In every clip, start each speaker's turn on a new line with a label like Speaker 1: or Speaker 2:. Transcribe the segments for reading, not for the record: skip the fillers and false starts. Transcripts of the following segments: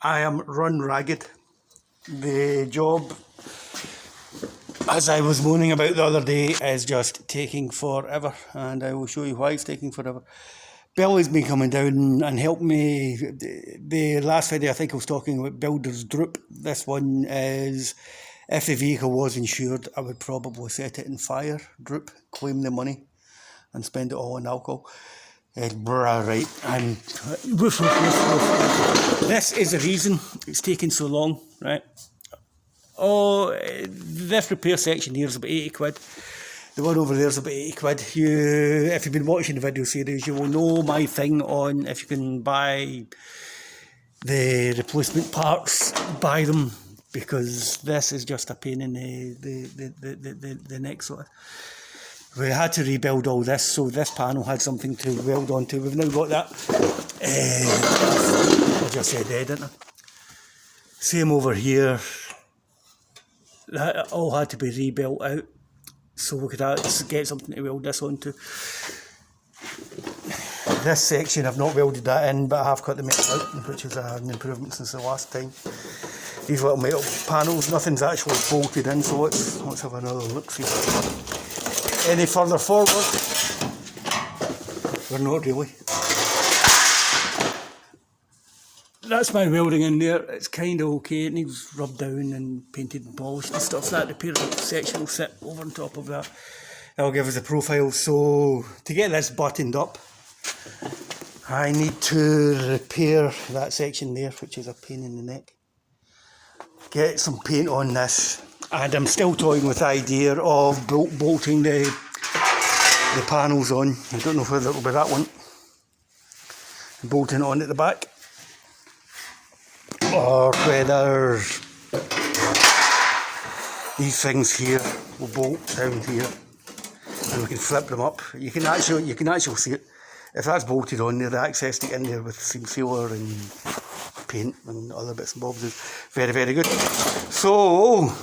Speaker 1: I am run ragged. The job, as I was moaning about the other day, is just taking forever, and I will show you why it's taking forever. Billy's been coming down and helped me. The last video I think I was talking about builder's droop. This one is, if the vehicle was insured, I would probably set it in fire droop, claim the money and spend it all on alcohol. Right, and this is the reason it's taking so long, right? Oh, this repair section here is about 80 quid. The one over there is about 80 quid. If you've been watching the video series, you will know my thing on if you can buy the replacement parts, buy them, because this is just a pain in the neck sort of. We had to rebuild all this, so this panel had something to weld onto. We've now got that. I just said dead, didn't I? Same over here. That all had to be rebuilt out, so we could get something to weld this onto. This section I've not welded that in, but I have cut the metal out, which is an improvement since the last time. These little metal panels, nothing's actually bolted in, so let's have another look. See. Any further forward? We're not really. That's my welding in there. It's kind of okay. It needs rubbed down and painted and polished and stuff. So that repair section will sit over on top of that. That'll give us a profile. So to get this buttoned up, I need to repair that section there, which is a pain in the neck. Get some paint on this. And I'm still toying with the idea of bolting the panels on. I don't know whether it'll be that one. Bolting it on at the back. Or whether these things here will bolt down here. And we can flip them up. You can actually see it. If that's bolted on there, the access to get in there with seam sealer and paint and other bits and bobs is very, very good. So,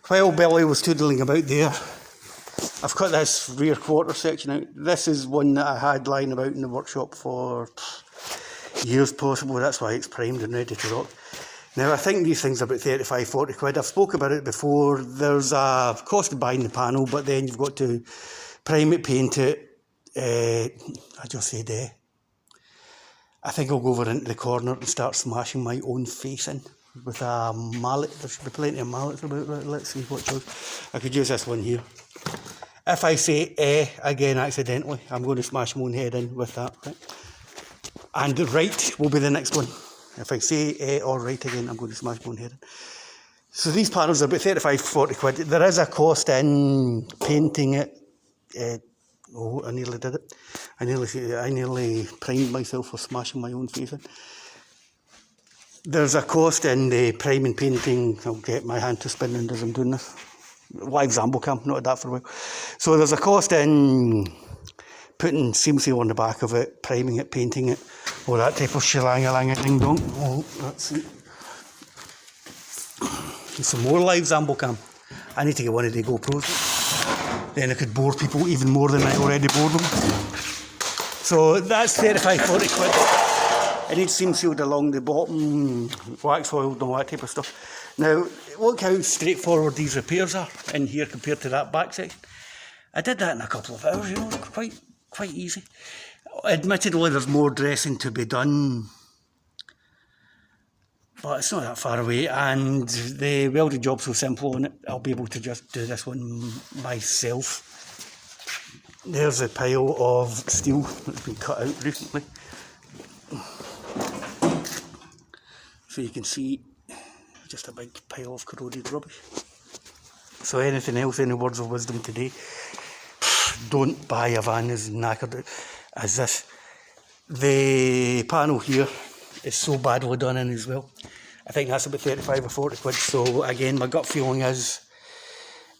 Speaker 1: while Billy was toodling about there, I've cut this rear quarter section out. This is one that I had lying about in the workshop for years possibly. That's why it's primed and ready to rock. Now I think these things are about 35-40 quid. I've spoke about it before. There's a cost of buying the panel, but then you've got to prime it, paint it. I just said I think I'll go over into the corner and start smashing my own face in with a mallet. There should be plenty of mallets about. Right, let's see what choice. I could use this one here. If I say again accidentally, I'm going to smash my own head in with that. Right? And right will be the next one. If I say or right again, I'm going to smash my own head in. So these panels are about 35-40 quid. There is a cost in painting it. I nearly did it. I nearly primed myself for smashing my own face in. There's a cost in the priming, painting. I'll get my hand to spinning as I'm doing this. Live Zambo cam, not had that for a while. So there's a cost in putting seam seal on the back of it, priming it, painting it, all that type of shillang-a-lang-a-ding-dong. Oh, let's see. Some more live Zambo cam. I need to get one of the GoPros. Then I could bore people even more than I already bored them. So that's 35-40 quid. It needs seam sealed along the bottom, wax oiled and all that type of stuff. Now, look how straightforward these repairs are in here compared to that back section. I did that in a couple of hours, quite easy. Admittedly, there's more dressing to be done, but it's not that far away, and the welding job's so simple on it, I'll be able to just do this one myself. There's a pile of steel that's been cut out recently. So you can see just a big pile of corroded rubbish. So anything else, any words of wisdom today? Don't buy a van as knackered as this. The panel here is so badly done in as well. I think that's about 35 or 40 quid. So again, my gut feeling is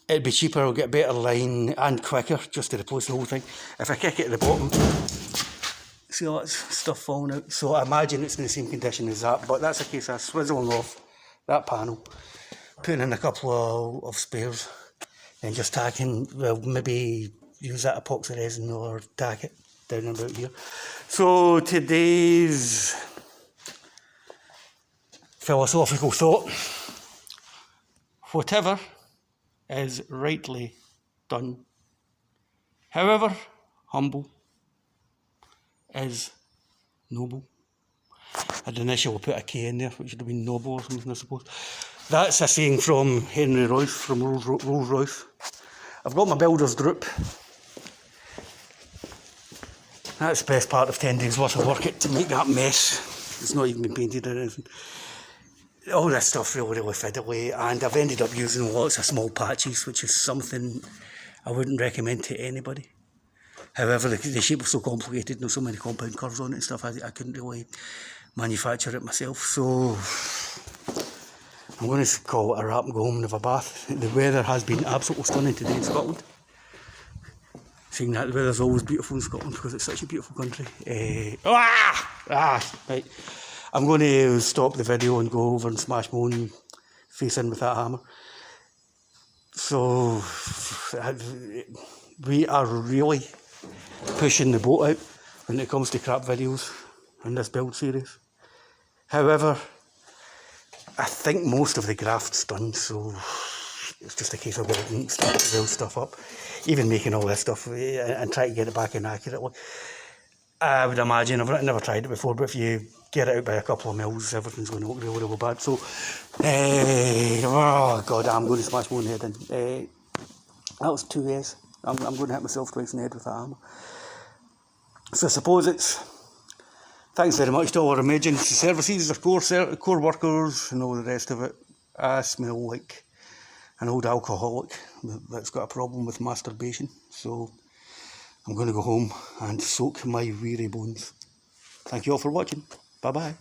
Speaker 1: it'd be cheaper, I'll get better line and quicker just to replace the whole thing. If I kick it at the bottom, see all that stuff falling out. So I imagine it's in the same condition as that, but that's a case of swizzling off that panel, putting in a couple of spares, and just tacking, well, maybe use that epoxy resin or tack it down about here. So today's philosophical thought. Whatever is rightly done, however humble, is noble. I'd initially put a K in there, which would have been noble or something, I suppose. That's a saying from Henry Royce, from Rolls Royce. I've got my builder's droop. That's the best part of 10 days worth of work to make that mess. It's not even been painted or anything. All this stuff really fiddly, and I've ended up using lots of small patches, which is something I wouldn't recommend to anybody. However, the shape was so complicated and there's so many compound curves on it and stuff, I couldn't really manufacture it myself. So I'm going to call it a wrap and go home and have a bath. The weather has been absolutely stunning today in Scotland. Saying that, the weather's always beautiful in Scotland because it's such a beautiful country. Right. I'm going to stop the video and go over and smash my own face in with that hammer. So we are really pushing the boat out when it comes to crap videos in this build series. However, I think most of the graft's done, so it's just a case of building stuff up. Even making all this stuff and trying to get it back in accurately. I would imagine, I've never tried it before, but if you get it out by a couple of mils, everything's going to look really, really bad. So, oh god, I'm going to smash my own head in. That was 2 A's. I'm going to hit myself twice in the head with that hammer. So I suppose it's thanks very much to all our emergency services, our core workers and all the rest of it. I smell like an old alcoholic that's got a problem with masturbation. So I'm going to go home and soak my weary bones. Thank you all for watching. Bye bye.